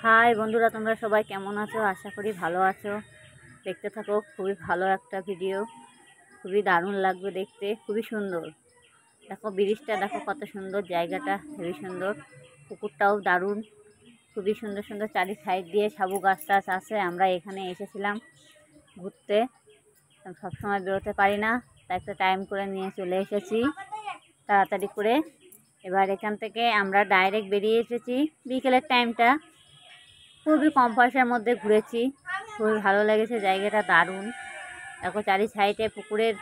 High বন্ধুরা, তোমরা সবাই কেমন আছো? আশা করি ভালো আছো। দেখতে থাকো, খুবই ভালো একটা ভিডিও, খুবই দারুণ লাগবে দেখতে, খুবই সুন্দর। দেখো ব্রিজটা, দেখো কত সুন্দর, জায়গাটা খুবই সুন্দর, পুকুরটাও দারুণ, খুবই সুন্দর সুন্দর। চারি সাইড দিয়ে সাবু গাছ টাছ আছে। আমরা এখানে এসেছিলাম ঘুরতে, সবসময় বেরোতে পারি না, তাই একটা টাইম করে নিয়ে চলে এসেছি তাড়াতাড়ি করে। এবার এখান থেকে আমরা ডাইরেক্ট বেরিয়ে এসেছি। বিকেলের টাইমটা খুবই কম পয়সার মধ্যে ঘুরেছি, খুবই ভালো লেগেছে, জায়গাটা দারুণ। দেখো চারি সাইডে পুকুরের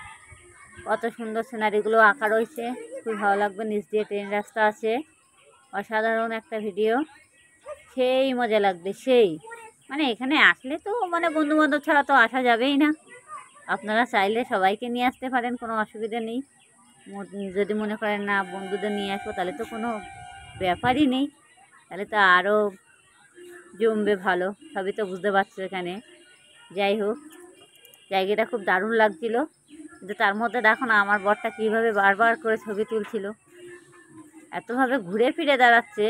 কত সুন্দর সিনারিগুলো আঁকা রয়েছে, খুবই ভালো লাগবে। নিচ দিয়ে ট্রেন রাস্তা আছে, অসাধারণ একটা ভিডিও, সেই মজা লাগবে সেই। মানে এখানে আসলে তো বন্ধু বান্ধব ছাড়া তো আসা যাবেই না। আপনারা চাইলে সবাইকে নিয়ে আসতে পারেন, কোনো অসুবিধা নেই। যদি মনে করেন না বন্ধুদের নিয়ে আসবো, তাহলে তো কোনো ব্যাপারই নেই, তাহলে তো আরও জমবে ভালো। সবই তো বুঝতে পারছো এখানে। যাই হোক, জায়গাটা খুব দারুণ লাগছিল, কিন্তু তার মধ্যে দেখো না আমার বরটা কীভাবে বারবার করে ছবি তুলছিল, এতভাবে ঘুরে ফিরে দাঁড়াচ্ছে।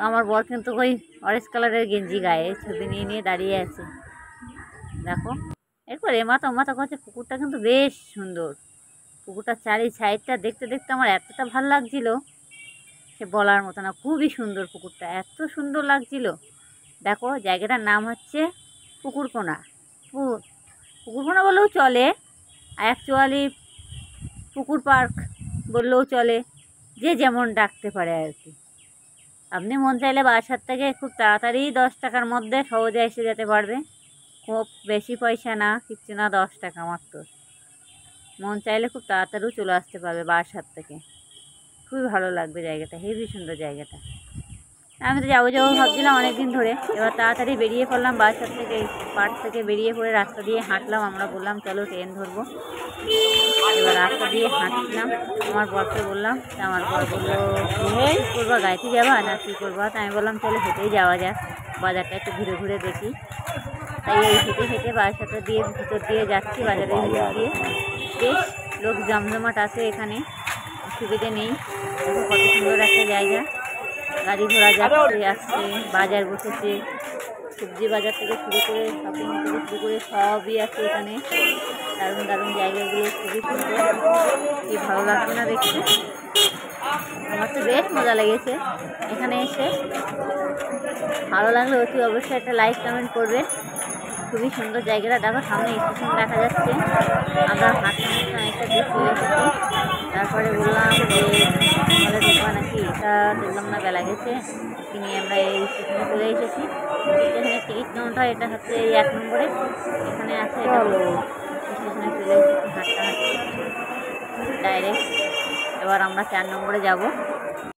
আমার বর কিন্তু ওই অরেঞ্জ কালারের গেঞ্জি গায়ে ছবি নিয়ে নিয়ে দাঁড়িয়ে আছে। দেখো এরপর এমাথা করছে। পুকুরটা কিন্তু বেশ সুন্দর, পুকুরটার চারি সাইডটা দেখতে দেখতে আমার এতটা ভালো লাগছিল, সে বলার মতো না। খুবই সুন্দর পুকুরটা, এত সুন্দর লাগছিল। দেখো জায়গাটার নাম হচ্ছে পুকুরকোনা। পুকুরকোনা বললেও চলে, অ্যাকচুয়ালি পুকুর পার্ক বললেও চলে, যে যেমন ডাকতে পারে আর কি। আপনি মন চাইলে বাসার থেকে খুব তাড়াতাড়ি 10 টাকার মধ্যে সহজে এসে যেতে পারবে। খুব বেশি পয়সা না, কিচ্ছু না, 10 টাকা মাত্র। মন চাইলে খুব তাড়াতাড়িও চলে আসতে পারবে বাসার থেকে। খুবই ভালো লাগবে জায়গাটা, হেবি সুন্দর জায়গাটা। আমি তো যাবো ভাবছিলাম অনেকদিন ধরে। এবার তাড়াতাড়ি বেরিয়ে পড়লাম বাসার থেকে, পার্ক থেকে বেরিয়ে পড়ে রাস্তা দিয়ে হাঁটলাম। আমরা বললাম চলো ট্রেন ধরবো। এবার রাস্তা দিয়ে হাঁটছিলাম, আমার বরকে বললাম, আমার বর বললো কী করবা, গাড়িতে যাবা না কী করবা? তা আমি বললাম চলো হেঁটেই যাওয়া যাক, বাজারটা একটু ঘুরে ঘুরে দেখি। তাই এই হেঁটে হেঁটে বাসাটা দিয়ে ভিতর দিয়ে যাচ্ছি, বাজারের ভিতর দিয়ে। বেশ লোক জমজমাট আছে এখানে, অসুবিধে নেই। দেখো কত সুন্দর একটা জায়গা, গাড়ি ঘোড়া যাচ্ছে আসছে, বাজার বসেছে, সবজি বাজার থেকে শুরু করে শপিং থেকে শুরু করে সবই আছে এখানে। দারুণ দারুণ জায়গাগুলো খুবই সুন্দর, কি ভালো লাগবে না দেখতে। আমার তো বেশ মজা লেগেছে এখানে এসে। ভালো লাগলে অতি অবশ্যই একটা লাইক কমেন্ট করবে। খুবই সুন্দর জায়গাটা। দেখো সামনে স্টেশন দেখা যাচ্ছে। আমরা হাঁটতে হাঁটতে অনেকটা দূর চলে এসেছি। তারপরে বললাম যে আমাদের দেখবা নাকি, এটা দেখলাম না, বেলা গেছে, কিনে আমরা এই স্টেশনে চলে এসেছি। স্টেশনের টিকিট কাউন্টার এটা হচ্ছে এই 1 নম্বরে, এখানে আছে। স্টেশনে চলে এসেছি হাঁটতে হাঁটতে ডাইরেক্ট। এবার আমরা 4 নম্বরে যাব।